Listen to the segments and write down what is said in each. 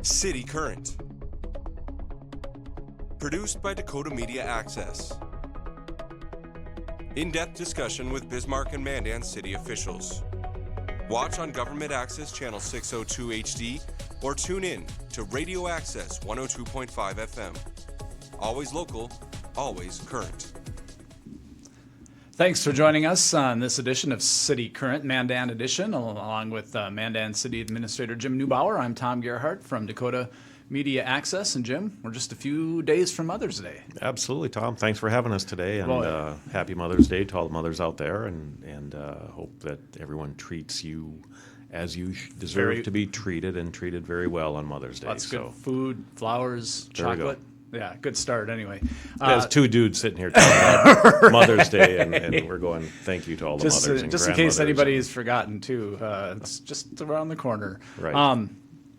City Current. Produced by Dakota Media Access. In-depth discussion with Bismarck and Mandan city officials. Watch on Government Access Channel 602 HD or tune in to Radio Access 102.5 FM. Always local, always current. Thanks for joining us on this edition of City Current, Mandan edition, along with Mandan City Administrator Jim Neubauer. I'm Tom Gerhardt from Dakota Media Access. And Jim, we're just a few days from Mother's Day. Absolutely, Tom. Thanks for having us today, and happy Mother's Day to all the mothers out there, and hope that everyone treats you as you deserve to be treated, and treated very well on Mother's Day. Lots of good food, flowers, chocolate. Yeah, good start anyway. There's two dudes sitting here talking about Mother's Day, and we're going, thank you to all the mothers and just in case anybody's forgotten, too. It's just around the corner. Right.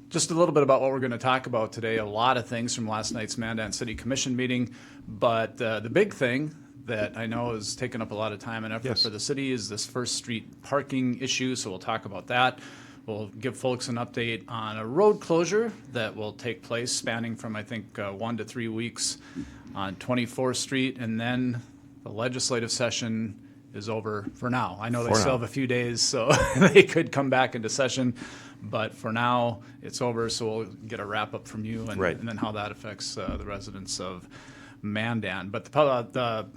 Just a little bit about what we're going to talk about today. A lot of things from last night's Mandan City Commission meeting, but the big thing that I know has taken up a lot of time and effort for the city is this First Street parking issue, so we'll talk about that. We'll give folks an update on a road closure that will take place spanning from, I think, 1 to 3 weeks on 24th Street. And then the legislative session is over for now. I know they still have a few days, so they could come back into session. But for now, it's over, so we'll get a wrap-up from you and then how that affects the residents of Mandan. But the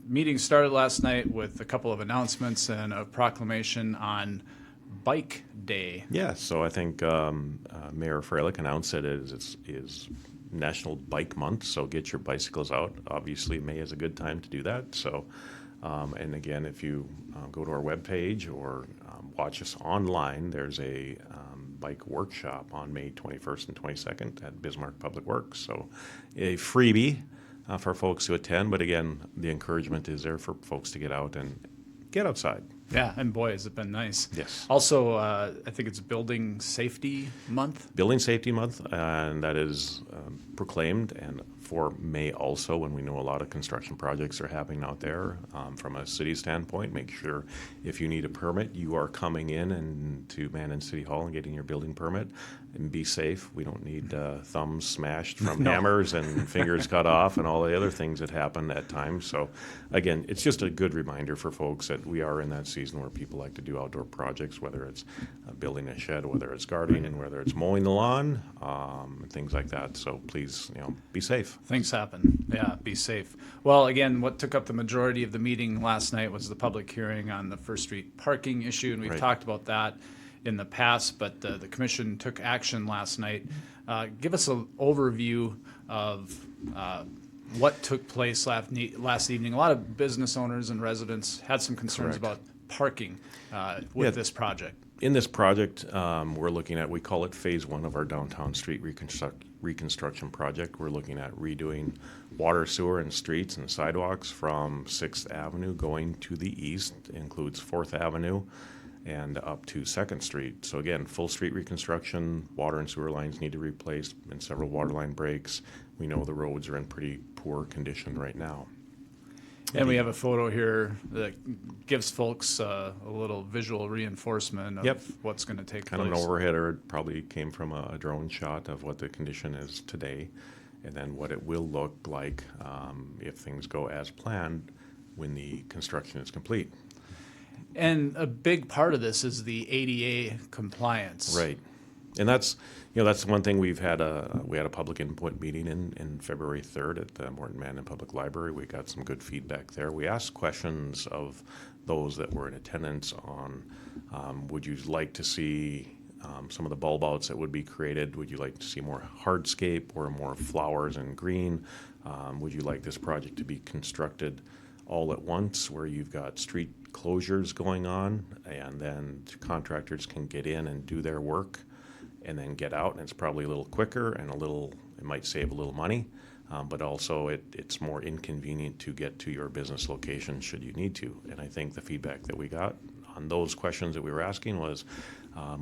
meeting started last night with a couple of announcements and a proclamation on Bike Day. Yeah, so I think Mayor Freilich announced that it is National Bike Month, so get your bicycles out. Obviously, May is a good time to do that. So, and again, if you go to our webpage or watch us online, there's a bike workshop on May 21st and 22nd at Bismarck Public Works. So a freebie for folks to attend, but again, the encouragement is there for folks to get out and get outside. Yeah, and boy, has it been nice. Yes. Also, I think it's Building Safety Month. Building Safety Month, and that is proclaimed, and for May also, when we know a lot of construction projects are happening out there. From a city standpoint, make sure if you need a permit, you are coming in and to Mandan City Hall and getting your building permit, and be safe. We don't need thumbs smashed from hammers and fingers cut off and all the other things that happen at times. So again, it's just a good reminder for folks that we are in that season where people like to do outdoor projects, whether it's building a shed, whether it's gardening, whether it's mowing the lawn, things like that. So please, be safe. Things happen. Yeah, be safe. Well, again, what took up the majority of the meeting last night was the public hearing on the First Street parking issue, and we've talked about that in the past, but the commission took action last night. Give us an overview of what took place last evening. A lot of business owners and residents had some concerns about parking with this project. In this project, we're looking at, we call it Phase 1 of our downtown street reconstruction project. We're looking at redoing water, sewer, and streets and sidewalks from 6th Avenue going to the east. It includes 4th Avenue and up to 2nd Street. So again, full street reconstruction, water and sewer lines need to be replaced, and several water line breaks. We know the roads are in pretty poor condition right now. And we have a photo here that gives folks a little visual reinforcement of what's going to take place. Kind of an overhead, or it probably came from a drone shot of what the condition is today, and then what it will look like if things go as planned when the construction is complete. And a big part of this is the ADA compliance. Right. And that's one thing we had a public input meeting in February 3rd at the Morton Mandan Public Library. We got some good feedback there. We asked questions of those that were in attendance on would you like to see some of the bulb outs that would be created? Would you like to see more hardscape or more flowers and green? Would you like this project to be constructed all at once, where you've got street closures going on and then contractors can get in and do their work and then get out, and it's probably a little quicker and it might save a little money, but also it's more inconvenient to get to your business location should you need to. And I think the feedback that we got on those questions that we were asking was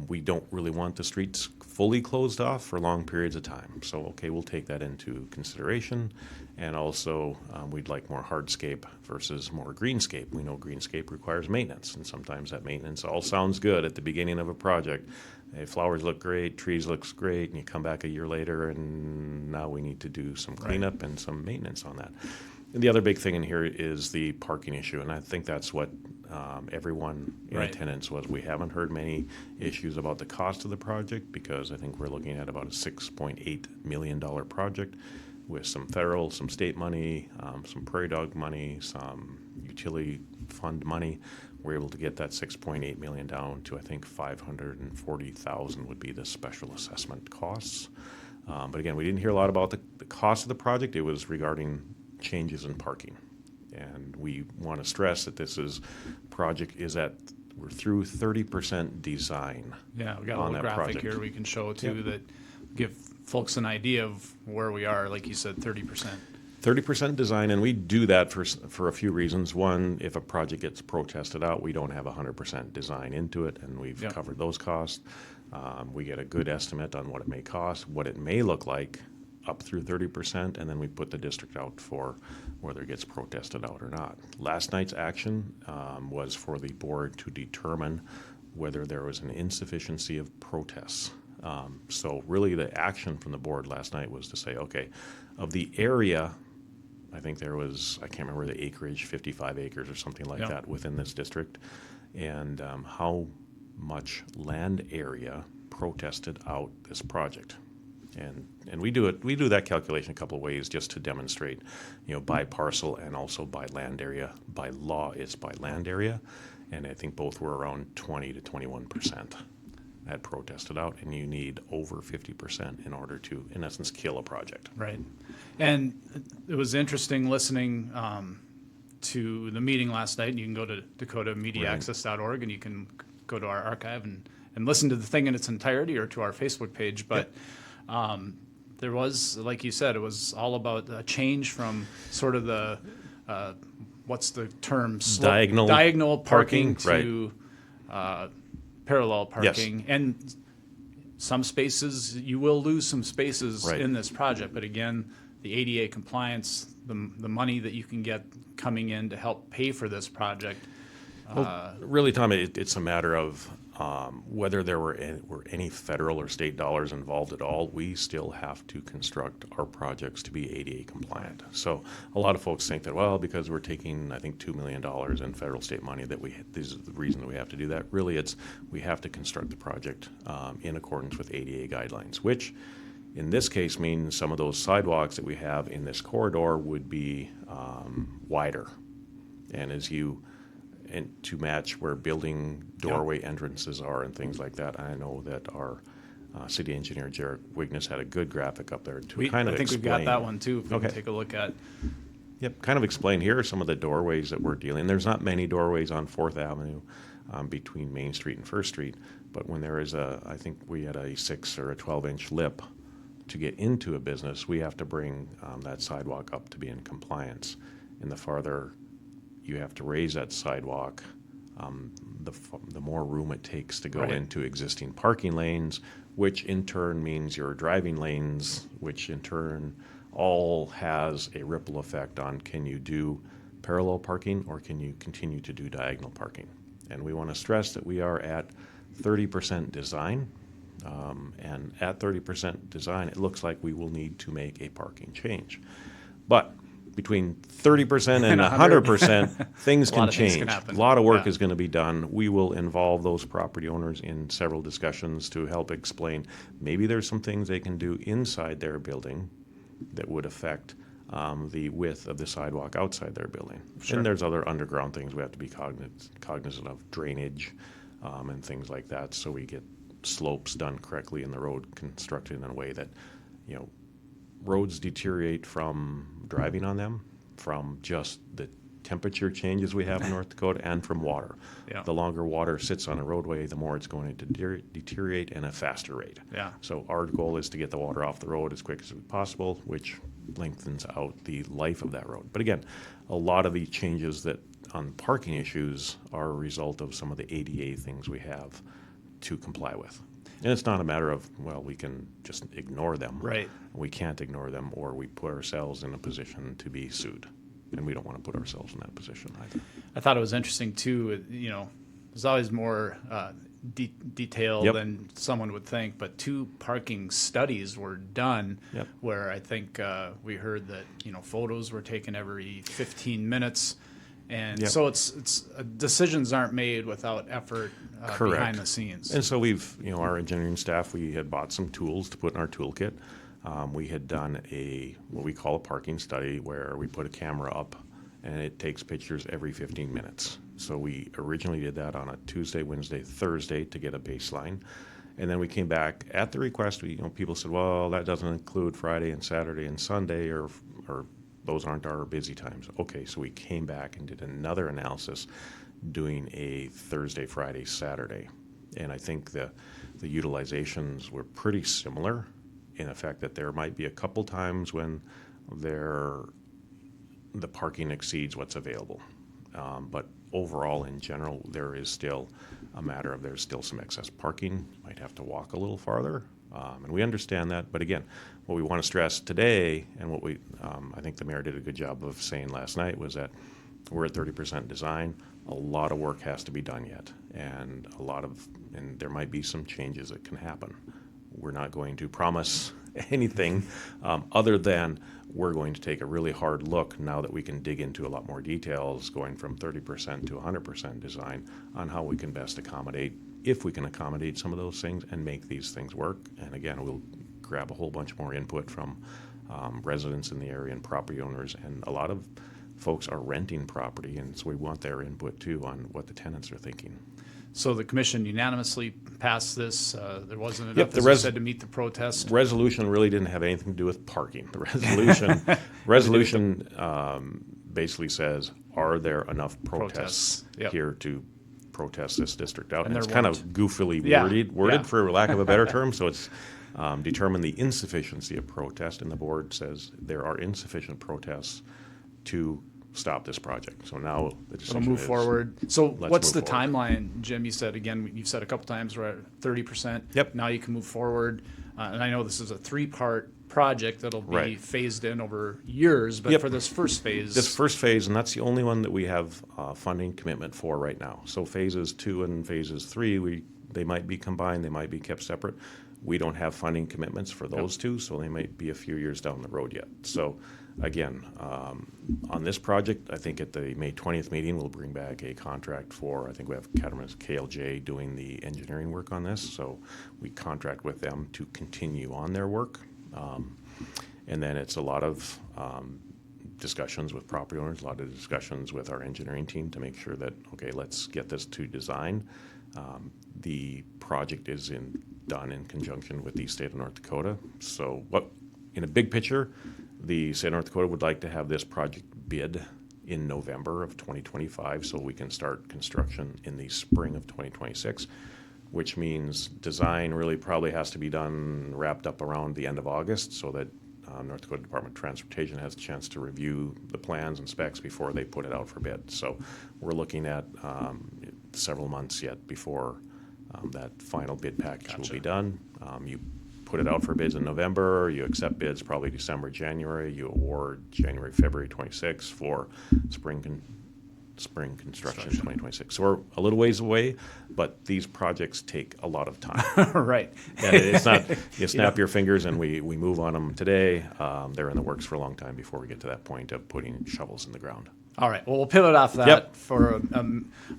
we don't really want the streets fully closed off for long periods of time. So, okay, we'll take that into consideration. And also, we'd like more hardscape versus more greenscape. We know greenscape requires maintenance, and sometimes that maintenance all sounds good at the beginning of a project, Hey, flowers look great, trees looks great, and you come back a year later, and now we need to do some cleanup and some maintenance on that. And the other big thing in here is the parking issue, and I think that's what everyone in attendance was. We haven't heard many issues about the cost of the project, because I think we're looking at about a $6.8 million project with some federal, some state money, some prairie dog money, some utility fund money. We're able to get that 6.8 million down to, I think, 540,000 would be the special assessment costs. But again, we didn't hear a lot about the cost of the project. It was regarding changes in parking. And we want to stress that we're through 30% design. Yeah, we got a on little that graphic project. here we can show too that give folks an idea of where we are. Like you said, 30%. 30% design, and we do that for a few reasons. One, if a project gets protested out, we don't have 100% design into it, and we've covered those costs. We get a good estimate on what it may cost, what it may look like up through 30%, and then we put the district out for whether it gets protested out or not. Last night's action was for the board to determine whether there was an insufficiency of protests. So really the action from the board last night was to say, okay, of the area, I think there was, I can't remember the acreage, 55 acres or something like that within this district, and how much land area protested out this project. And we do that calculation a couple of ways just to demonstrate, by parcel and also by land area. By law, it's by land area, and I think both were around 20 to 21% had protested out, and you need over 50% in order to, in essence, kill a project. Right. And it was interesting listening to the meeting last night. You can go to dakotamediaaccess.org and you can go to our archive and listen to the thing in its entirety, or to our Facebook page. But there was, like you said, it was all about a change from sort of the, what's the term? Diagonal parking to parallel parking. And some spaces, you will lose some spaces in this project. But again, the ADA compliance, the money that you can get coming in to help pay for this project. Well, really, Tom, it's a matter of whether there were any federal or state dollars involved at all. We still have to construct our projects to be ADA compliant. So a lot of folks think that, well, because we're taking, I think, $2 million in federal state money, that this is the reason that we have to do that. Really, it's we have to construct the project in accordance with ADA guidelines, which in this case means some of those sidewalks that we have in this corridor would be wider. And to match where building doorway entrances are and things like that. I know that our city engineer, Jarek Wigness, had a good graphic up there to kind of explain. I think we've got that one too, if we can take a look at. Yep, kind of explain, here are some of the doorways that we're dealing. There's not many doorways on 4th Avenue between Main Street and 1st Street, but when there is I think we had a 6 or a 12-inch lip to get into a business, we have to bring that sidewalk up to be in compliance. And the farther you have to raise that sidewalk, the more room it takes to go into existing parking lanes, which in turn means your driving lanes, which in turn all has a ripple effect on, can you do parallel parking or can you continue to do diagonal parking? And we want to stress that we are at 30% design, and at 30% design, it looks like we will need to make a parking change. But between 30% and 100%, things can change. A lot of work is going to be done. We will involve those property owners in several discussions to help explain maybe there's some things they can do inside their building that would affect the width of the sidewalk outside their building. Sure. And there's other underground things we have to be cognizant of, drainage and things like that, so we get slopes done correctly and the road constructed in a way that, roads deteriorate from driving on them, from just the temperature changes we have in North Dakota, and from water. Yeah. The longer water sits on a roadway, the more it's going to deteriorate at a faster rate. Yeah. So our goal is to get the water off the road as quick as possible, which lengthens out the life of that road. But again, a lot of the changes that on parking issues are a result of some of the ADA things we have to comply with. And it's not a matter of, well, we can just ignore them. Right. We can't ignore them, or we put ourselves in a position to be sued. And we don't want to put ourselves in that position either. I thought it was interesting, too. There's always more detailed Yep. than someone would think, but 2 parking studies were done Yep. where I think we heard that, photos were taken every 15 minutes. And Yep. so it's decisions aren't made without effort Correct. behind the scenes. And so we've, our engineering staff, we had bought some tools to put in our toolkit. We had done what we call a parking study where we put a camera up and it takes pictures every 15 minutes. So we originally did that on a Tuesday, Wednesday, Thursday to get a baseline. And then we came back at the request. People said, well, that doesn't include Friday and Saturday and Sunday, or those aren't our busy times. Okay, so we came back and did another analysis doing a Thursday, Friday, Saturday. And I think the utilizations were pretty similar in the fact that there might be a couple times when the parking exceeds what's available. But overall, in general, there is still a matter of there's still some excess parking. You might have to walk a little farther. And we understand that. But again, what we want to stress today, and what I think the mayor did a good job of saying last night, was that we're at 30% design. A lot of work has to be done yet. And there might be some changes that can happen. We're not going to promise anything other than we're going to take a really hard look now that we can dig into a lot more details, going from 30% to 100% design, on how we can best accommodate, if we can accommodate some of those things and make these things work. And again, we'll grab a whole bunch more input from residents in the area and property owners. And a lot of folks are renting property, and so we want their input too on what the tenants are thinking. So the commission unanimously passed this. There wasn't Yep, enough, as you said, to meet the protest. Resolution really didn't have anything to do with parking. The resolution basically says, are there enough protests Yep. here to protest this district out? And it's there kind of weren't. goofily Yeah, worded, yeah. for lack of a better term. So it's determined the insufficiency of protest, and the board says there are insufficient protests to stop this project. So now the decision It'll move is, forward. So let's what's the move forward. timeline, Jim? You've said a couple times we're at 30%. Yep. Now you can move forward. And I know this is a 3-part project that'll be Right. phased in over years, but Yep. for this first phase. This first phase, and that's the only one that we have funding commitment for right now. So phases 2 and phases 3, they might be combined, they might be kept separate. We don't have funding commitments for those two, so they might be a few years down the road yet. So again, on this project, I think at the May 20th meeting, we'll bring back a contract for, I think we have Catamount KLJ doing the engineering work on this. So we contract with them to continue on their work. And then it's a lot of discussions with property owners, a lot of discussions with our engineering team to make sure that, okay, let's get this to design. The project is done in conjunction with the state of North Dakota. So in a big picture, the state of North Dakota would like to have this project bid in November of 2025 so we can start construction in the spring of 2026, which means design really probably has to be wrapped up around the end of August so that North Dakota Department of Transportation has a chance to review the plans and specs before they put it out for bid. So we're looking at several months yet before that final bid package will be done. You put it out for bids in November, you accept bids probably December, January, you award January, February 26 for spring construction in 2026. So we're a little ways away, but these projects take a lot of time. Right. And it's not, you snap your fingers and we move on them today. They're in the works for a long time before we get to that point of putting shovels in the ground. All right. Well, we'll pivot off that Yep. for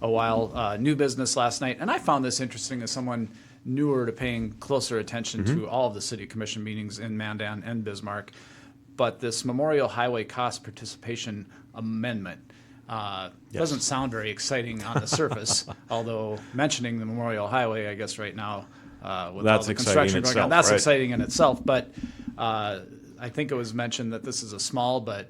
a while. New business last night. And I found this interesting as someone newer to paying closer attention to all of the city commission meetings in Mandan and Bismarck. But this Memorial Highway Cost Participation Amendment doesn't sound very exciting on the surface, although mentioning the Memorial Highway, I guess right now, with That's all the exciting construction in going itself, on, that's right. exciting in itself. But I think it was mentioned that this is a small but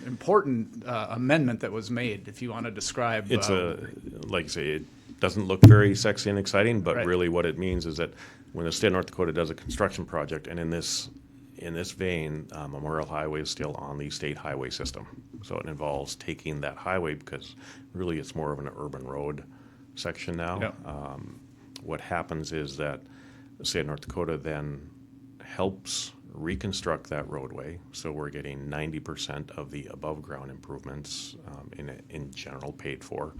important amendment that was made. If you want to describe, It's like I say, it doesn't look very sexy and exciting, but Right. really what it means is that when the state of North Dakota does a construction project, and in this vein, Memorial Highway is still on the state highway system. So it involves taking that highway because really it's more of an urban road section now. Yep. What happens is that the state of North Dakota then helps reconstruct that roadway. So we're getting 90% of the above ground improvements in general paid for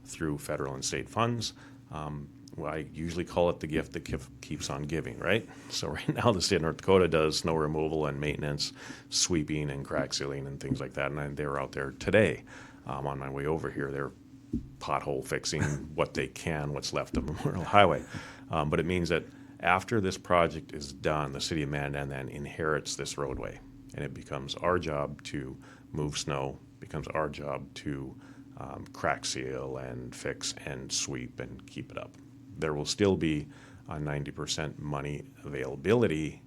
through federal and state funds. well, I usually call it the gift that keeps on giving, right? So right now the state of North Dakota does snow removal and maintenance, sweeping and crack sealing and things like that. And they were out there today. On my way over here, they're pothole fixing what they can, what's left of Memorial Highway. But it means that after this project is done, the city of Mandan then inherits this roadway. And it becomes our job to move snow, becomes our job to crack seal and fix and sweep and keep it up. There will still be a 90% money availability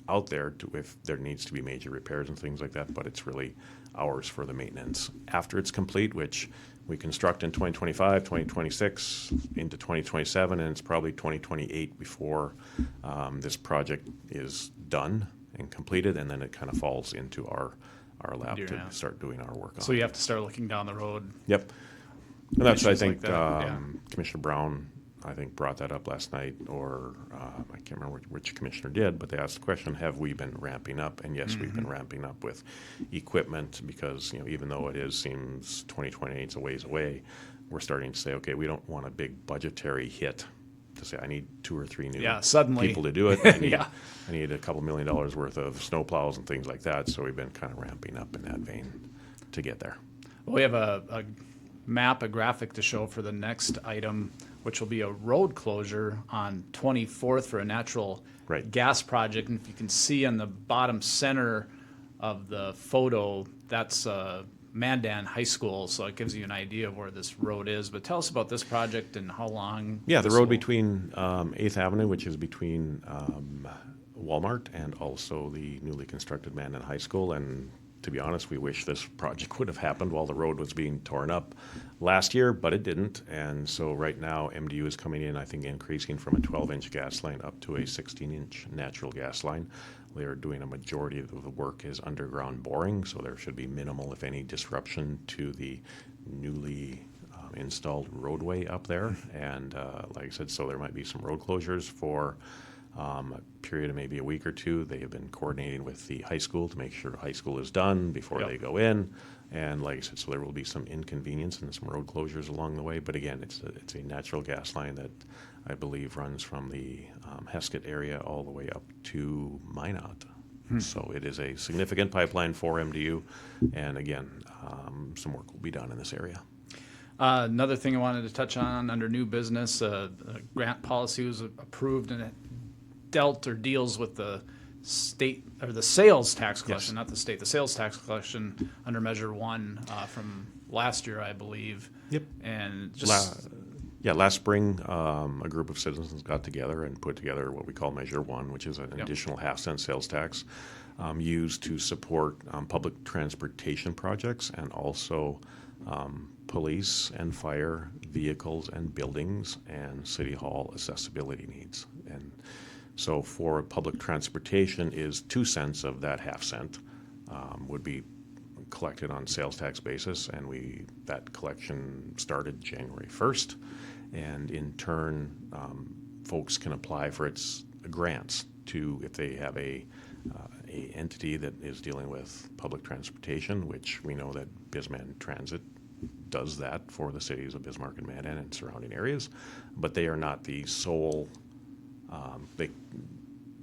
out there if there needs to be major repairs and things like that, but it's really ours for the maintenance after it's complete, which we construct in 2025, 2026, into 2027, and it's probably 2028 before this project is done and completed, and then it kind of falls into our lap to start doing our work on. So you have to start looking down the road. Yep. And that's what I think like that, Commissioner Brown, I think, brought that up last night, or I can't remember which commissioner did, but they asked the question, have we been ramping up? And yes, we've been ramping up with equipment because, even though it seems 2028 is a ways away, we're starting to say, okay, we don't want a big budgetary hit to say I need 2 or 3 new suddenly people to do it. I need a couple $1 million worth of snow plows and things like that. So we've been kind of ramping up in that vein to get there. Well, we have a map, a graphic to show for the next item, which will be a road closure on 24th for a natural gas project. And if you can see on the bottom center of the photo, that's Mandan High School, so it gives you an idea of where this road is. But tell us about this project and how long. Yeah, the road between 8th Avenue, which is between Walmart and also the newly constructed Mandan High School. And to be honest, we wish this project would have happened while the road was being torn up last year, but it didn't. And so right now, MDU is coming in, I think, increasing from a 12-inch gas line up to a 16-inch natural gas line. They are doing a majority of the work is underground boring, so there should be minimal, if any, disruption to the newly installed roadway up there. And like I said, so there might be some road closures for a period of maybe a week or two. They have been coordinating with the high school to make sure high school is done before they go in. And like I said, so there will be some inconvenience and some road closures along the way. But again, it's a natural gas line that I believe runs from the Heskett area all the way up to Minot. So it is a significant pipeline for MDU. And again, some work will be done in this area. Another thing I wanted to touch on under new business, a grant policy was approved, and it deals with the state or the sales tax collection, not the state, the sales tax collection under Measure 1 from last year, I believe. Yep. And just last spring, a group of citizens got together and put together what we call Measure 1, which is an additional half-cent sales tax used to support public transportation projects and also police and fire vehicles and buildings and city hall accessibility needs. And so for public transportation is 2 cents of that half cent would be collected on sales tax basis, and that collection started January 1st, and in turn folks can apply for its grants to, if they have a entity that is dealing with public transportation, which we know that Bismarck Transit does that for the cities of Bismarck and Mandan and surrounding areas, but they are not the sole.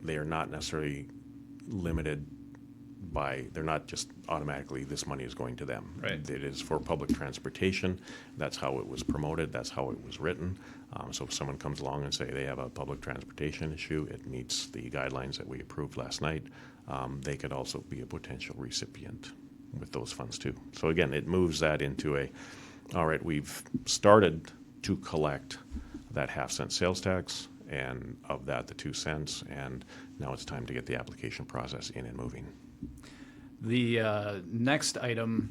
They are not necessarily limited by. They're not just automatically this money is going to them. Right. It is for public transportation. That's how it was promoted. That's how it was written. So if someone comes along and say they have a public transportation issue, it meets the guidelines that we approved last night. They could also be a potential recipient with those funds too. So again, it moves that into all right, we've started to collect that half-cent sales tax, and of that, the 2 cents, and now it's time to get the application process in and moving. The next item,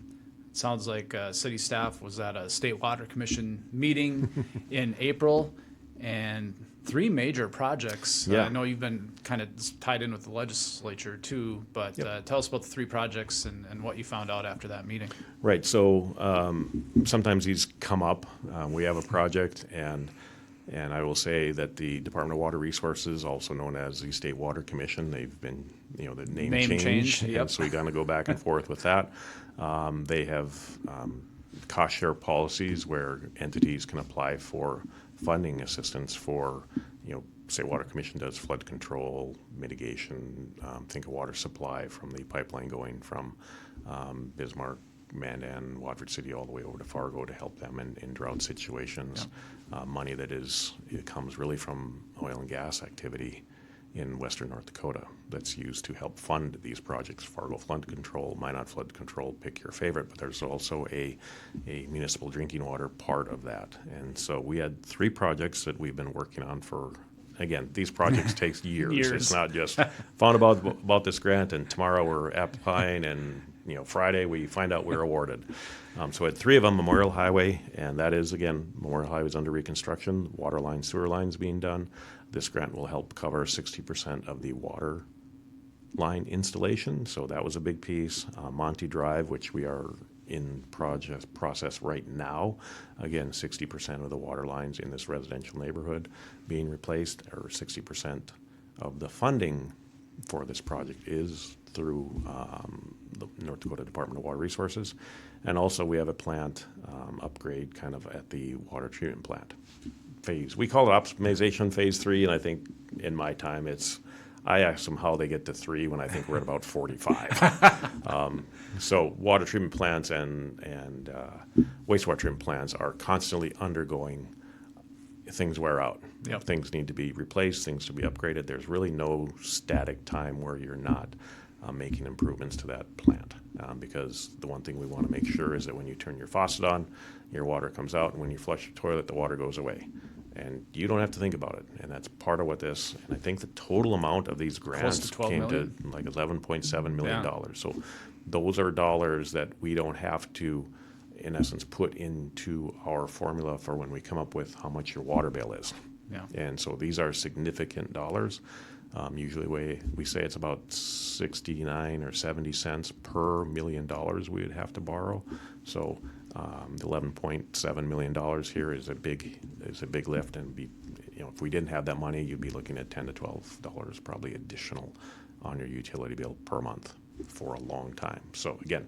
sounds like city staff was at a State Water Commission meeting in April, and 3 major projects. Yeah. I know you've been kind of tied in with the legislature too, but tell us about the 3 projects and what you found out after that meeting. Right, so sometimes these come up. We have a project, and I will say that the Department of Water Resources, also known as the State Water Commission, they've been, the name change. Yep. And so we got to go back and forth with that. They have cost share policies where entities can apply for funding assistance for, say Water Commission does flood control, mitigation, think of water supply from the pipeline going from Bismarck, Mandan, Watford City, all the way over to Fargo to help them in drought situations. Money it comes really from oil and gas activity in western North Dakota that's used to help fund these projects. Fargo flood control, Minot flood control, pick your favorite, but there's also a municipal drinking water part of that. And so we had 3 projects that we've been working on for, again, these projects takes years. It's not just found about this grant and tomorrow we're applying and Friday we find out we're awarded. So we had 3 of them, Memorial Highway, and that is, again, Memorial Highway is under reconstruction, water lines, sewer lines being done. This grant will help cover 60% of the water line installation, so that was a big piece. Monty Drive, which we are in process right now, again, 60% of the water lines in this residential neighborhood being replaced, or 60% of the funding for this project is through the North Dakota Department of Water Resources. And also we have a plant upgrade kind of at the water treatment plant phase. We call it optimization phase 3, and I think in my time I ask them how they get to 3 when I think we're at about 45. So water treatment plants and wastewater treatment plants are constantly undergoing, things wear out. Yep. Things need to be replaced, things to be upgraded. There's really no static time where you're not making improvements to that plant. Because the one thing we want to make sure is that when you turn your faucet on, your water comes out, and when you flush your toilet, the water goes away. And you don't have to think about it. And that's part of what this, and I think the total amount of these grants came to like $11.7 million. Yeah. So those are dollars that we don't have to, in essence, put into our formula for when we come up with how much your water bill is. Yeah. And so these are significant dollars. Usually we say it's about 69 or 70 cents per $1 million we would have to borrow. So the $11.7 million here is a big lift, and if we didn't have that money, you'd be looking at $10 to $12 probably additional on your utility bill per month for a long time. So again,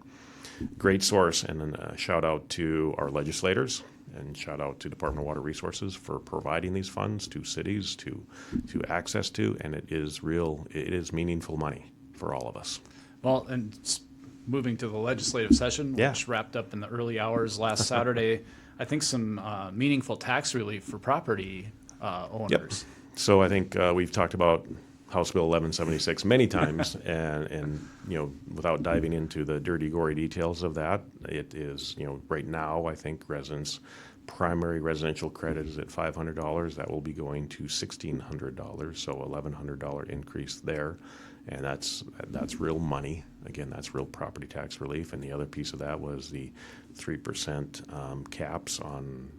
great source, and then a shout out to our legislators, and shout out to Department of Water Resources for providing these funds to cities to access to, and it is meaningful money for all of us. Well, and moving to the legislative session, Yeah. which wrapped up in the early hours last Saturday, I think some meaningful tax relief for property owners. Yep. So I think we've talked about House Bill 1176 many times, and without diving into the dirty, gory details of that, it is, right now I think primary residential credit is at $500. That will be going to $1,600, so $1,100 increase there, and that's real money. Again, that's real property tax relief. And the other piece of that was the 3% caps on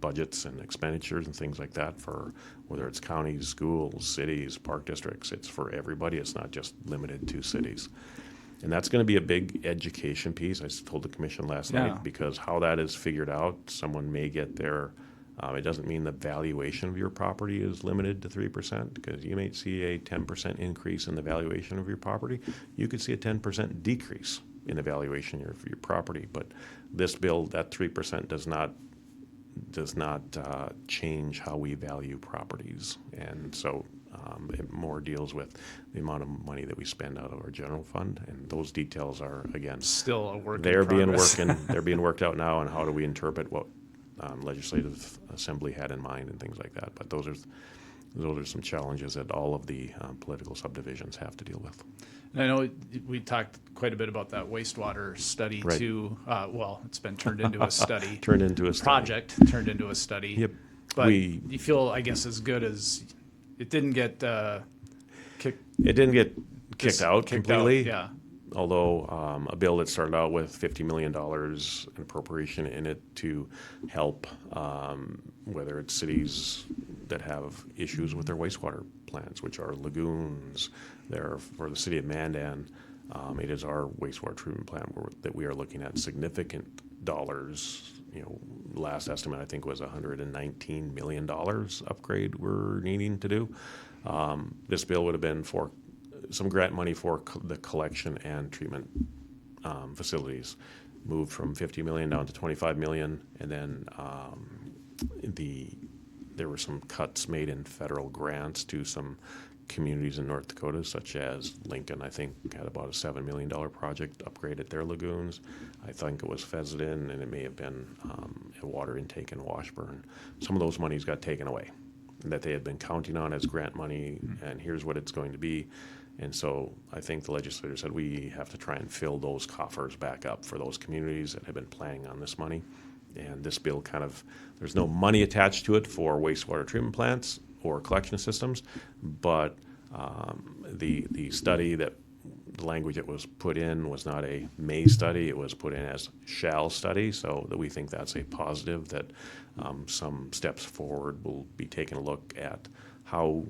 budgets and expenditures and things like that for whether it's counties, schools, cities, park districts. It's for everybody. It's not just limited to cities. And that's going to be a big education piece. I told the commission last night, because how that is figured out, someone may get there. It doesn't mean the valuation of your property is limited to 3%, because you may see a 10% increase in the valuation of your property. You could see a 10% decrease in the valuation of your property. But this bill, that 3% does not change how we value properties. And so it more deals with the amount of money that we spend out of our general fund, and those details are, again, Still a work in they're progress. they're being worked out now, and how do we interpret what legislative assembly had in mind and things like that. But those are some challenges that all of the political subdivisions have to deal with. And I know we talked quite a bit about that wastewater study Right. too. Well, it's been turned into a study. Project turned into a study. Yep. But you feel, I guess, as good as it didn't get kicked. It didn't get kicked out completely. Yeah. Although a bill that started out with $50 million in appropriation in it to help, whether it's cities that have issues with their wastewater plants, which are lagoons. There for the city of Mandan, it is our wastewater treatment plant that we are looking at significant dollars. Last estimate I think was $119 million upgrade we're needing to do. This bill would have been for some grant money for the collection and treatment facilities, moved from $50 million down to $25 million, and then there were some cuts made in federal grants to some communities in North Dakota, such as Lincoln, I think, had about a $7 million project to upgrade at their lagoons. I think it was Fessenden, and it may have been a water intake in Washburn. Some of those monies got taken away that they had been counting on as grant money, and here's what it's going to be. And so I think the legislature said we have to try and fill those coffers back up for those communities that have been planning on this money. And this bill there's no money attached to it for wastewater treatment plants or collection systems, but the study the language that was put in was not a may study, it was put in as shall study, so that we think that's a positive, that some steps forward will be taking a look at how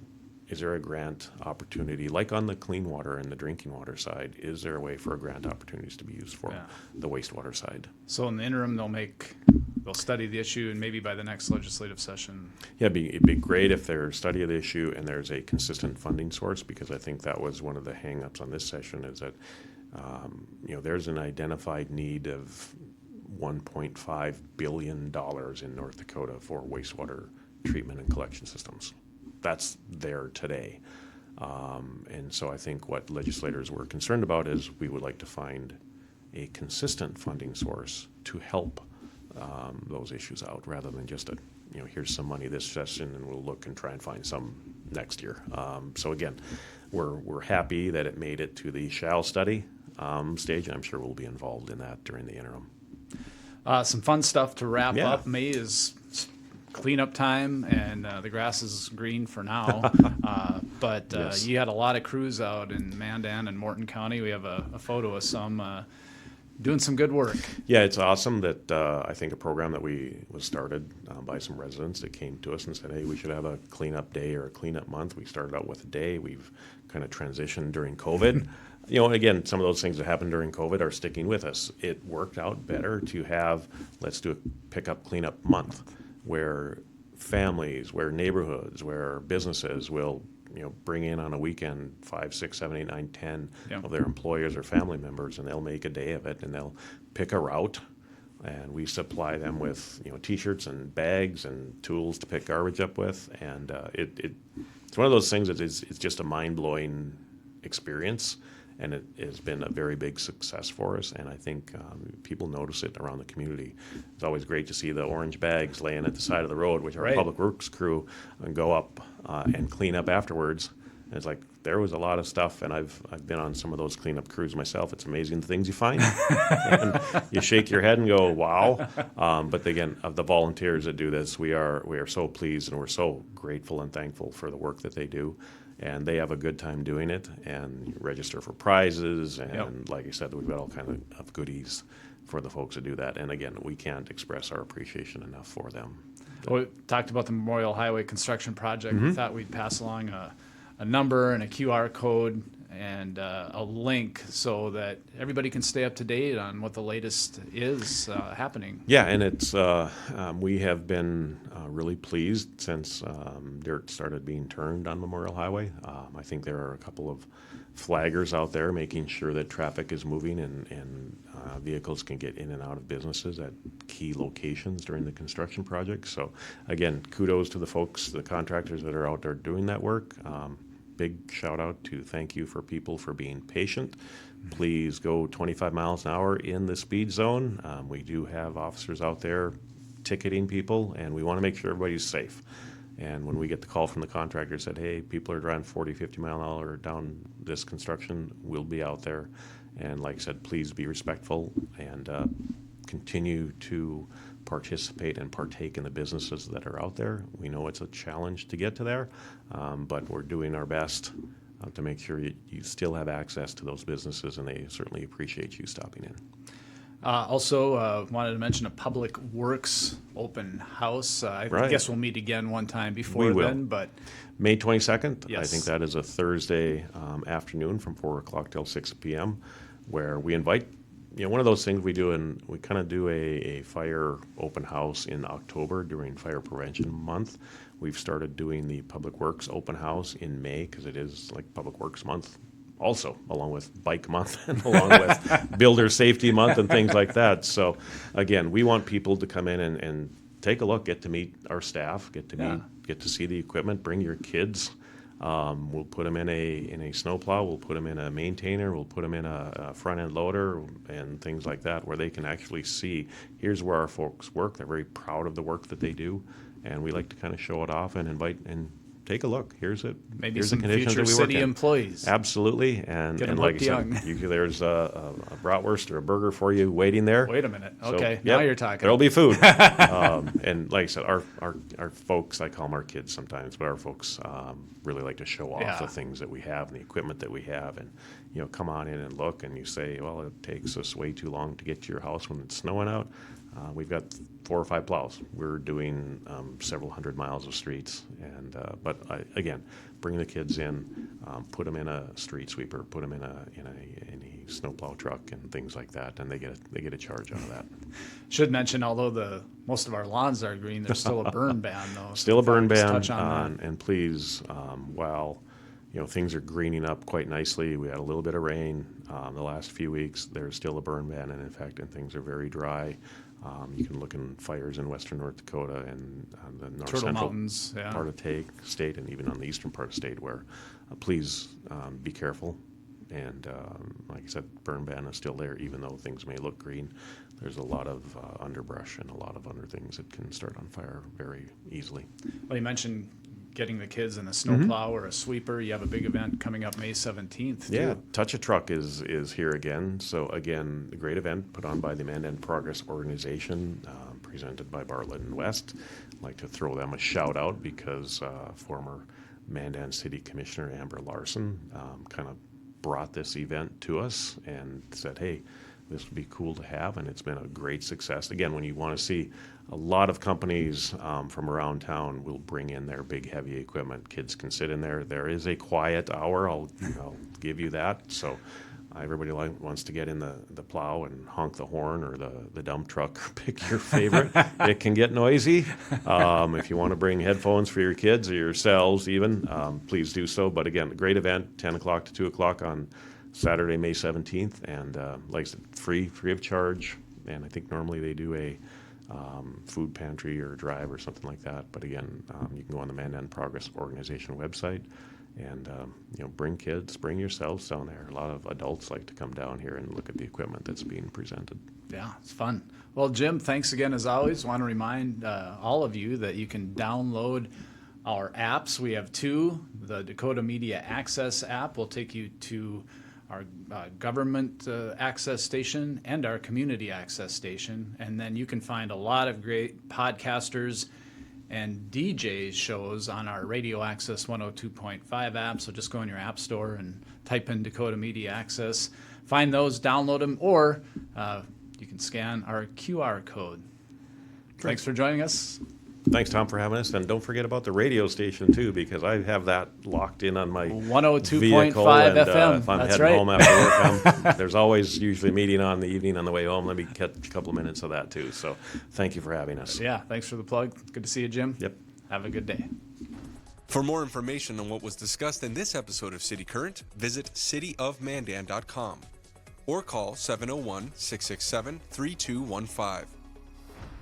is there a grant opportunity, like on the clean water and the drinking water side, is there a way for grant opportunities to be used for the wastewater side? So in the interim, they'll study the issue, and maybe by the next legislative session. Yeah, it'd be great if there's study of the issue and there's a consistent funding source, because I think that was one of the hang-ups on this session, is that there's an identified need of $1.5 billion in North Dakota for wastewater treatment and collection systems. That's there today. And so I think what legislators were concerned about is we would like to find a consistent funding source to help those issues out, rather than just here's some money this session and we'll look and try and find some next year. So again, we're happy that it made it to the shall study stage, and I'm sure we'll be involved in that during the interim. Some fun stuff to wrap up. May is cleanup time, and the grass is green for now. But Yes. You had a lot of crews out in Mandan and Morton County. We have a photo of some doing some good work. Yeah, it's awesome that I think a program that was started by some residents that came to us and said, hey, we should have a cleanup day or a cleanup month. We started out with a day. We've kind of transitioned during COVID. Again, some of those things that happened during COVID are sticking with us. It worked out better to have, let's do a pickup cleanup month, where families, where neighborhoods, where businesses will bring in on a weekend 5, 6, 7, 8, 9, 10 of their employers or family members, and they'll make a day of it, and they'll pick a route, and we supply them with T-shirts and bags and tools to pick garbage up with, and it's one of those things that it's just a mind-blowing experience, and it has been a very big success for us, and I think people notice it around the community. It's always great to see the orange bags laying at the side of the road, which our public works crew go up and clean up afterwards. And it's like, there was a lot of stuff, and I've been on some of those cleanup crews myself. It's amazing the things you find. And you shake your head and go, wow. But again, of the volunteers that do this, we are so pleased, and we're so grateful and thankful for the work that they do. And they have a good time doing it, and you register for prizes, and like I said, we've got all kinds of goodies for the folks that do that. And again, we can't express our appreciation enough for them. Well, we talked about the Memorial Highway construction project. We thought we'd pass along a number and a QR code and a link so that everybody can stay up to date on what the latest is happening. Yeah, and it's we have been really pleased since dirt started being turned on Memorial Highway. I think there are a couple of flaggers out there making sure that traffic is moving and vehicles can get in and out of businesses at key locations during the construction project. So again, kudos to the folks, the contractors that are out there doing that work. Big shout out to thank you for people for being patient. Please go 25 miles an hour in the speed zone. We do have officers out there ticketing people, and we want to make sure everybody's safe. And when we get the call from the contractor said, hey, people are driving 40, 50 mile an hour down this construction, we'll be out there. And like I said, please be respectful and continue to participate and partake in the businesses that are out there. We know it's a challenge to get to there, but we're doing our best to make sure you still have access to those businesses, and they certainly appreciate you stopping in. Also, wanted to mention a Public Works open house. I guess we'll meet again one time before then. But May 22nd, yes. I think that is a Thursday afternoon from 4 o'clock till 6 p.m., where we invite, one of those things we do, and we kind of do a fire open house in October during Fire Prevention Month. We've started doing the Public Works open house in May, because it is like Public Works Month also, along with Bike Month and along with Builder Safety Month and things like that. So again, we want people to come in and take a look, get to meet our staff, get to see the equipment, bring your kids. We'll put them in a snowplow, we'll put them in a maintainer, we'll put them in a front end loader and things like that, where they can actually see, here's where our folks work. They're very proud of the work that they do, and we like to kind of show it off and invite and take a look. Here's maybe here's some the conditions future that we work city in. employees. Absolutely, and like I said, there's a bratwurst or a burger for you waiting there. Wait a minute. So, Okay, now you're talking. There'll be food. And like I said, our folks, I call them our kids sometimes, but our folks really like to show off the things that we have and the equipment that we have, and come on in and look. And you say, well, it takes us way too long to get to your house when it's snowing out. We've got 4 or 5 plows. We're doing several hundred miles of streets, and but again, bring the kids in, put them in a street sweeper, put them in a snowplow truck and things like that, and they get a charge out of that. Should mention, although most of our lawns are green, there's still a burn ban though. Still a burn ban, touch on that. And please, while things are greening up quite nicely, we had a little bit of rain the last few weeks. There's still a burn ban, and in fact, things are very dry. You can look in fires in western North Dakota and the north Turtle central Mountains, part of state, and even on the eastern part of state, where please be careful. And like I said, burn ban is still there, even though things may look green. There's a lot of underbrush and a lot of other things that can start on fire very easily. Well, you mentioned getting the kids in a snowplow or a sweeper. You have a big event coming up May 17th. Yeah, Touch a Truck is here again. So again, a great event put on by the Mandan Progress Organization, presented by Bartlett and West. I'd like to throw them a shout out because former Mandan City Commissioner Amber Larson kind of brought this event to us and said, hey, this would be cool to have, and it's been a great success. Again, when you want to see, a lot of companies from around town will bring in their big heavy equipment. Kids can sit in there. There is a quiet hour, I'll give you that. So everybody wants to get in the plow and honk the horn or the dump truck, or pick your favorite. It can get noisy. If you want to bring headphones for your kids or yourselves even, please do so. But again, a great event, 10 o'clock to 2 o'clock on Saturday, May 17th, and like I said, free of charge. And I think normally they do a food pantry or drive or something like that. But again, you can go on the Mandan Progress Organization website and bring kids, bring yourselves down there. A lot of adults like to come down here and look at the equipment that's being presented. Yeah, it's fun. Well, Jim, thanks again as always. Want to remind all of you that you can download our apps. We have 2. The Dakota Media Access app will take you to our government access station and our community access station. And then you can find a lot of great podcasters and DJs shows on our Radio Access 102.5 app. So just go in your app store and type in Dakota Media Access. Find those, download them, or you can scan our QR code. Thanks for joining us. Thanks, Tom, for having us. And don't forget about the radio station, too, because I have that locked in on my 102.5 FM. If I'm That's heading right. home after work, there's always usually a meeting on the evening on the way home. Let me catch a couple of minutes of that, too. So thank you for having us. Yeah, thanks for the plug. Good to see you, Jim. Yep. Have a good day. For more information on what was discussed in this episode of City Current, visit cityofmandan.com or call 701-667-3215.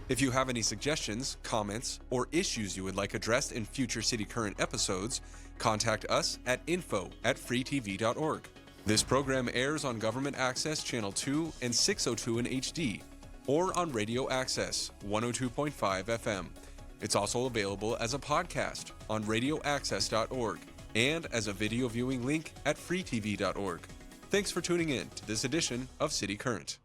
If you have any suggestions, comments, or issues you would like addressed in future City Current episodes, contact us at info@freetv.org. This program airs on Government Access Channel 2 and 602 in HD, or on Radio Access 102.5 FM. It's also available as a podcast on radioaccess.org and as a video viewing link at freetv.org. Thanks for tuning in to this edition of City Current.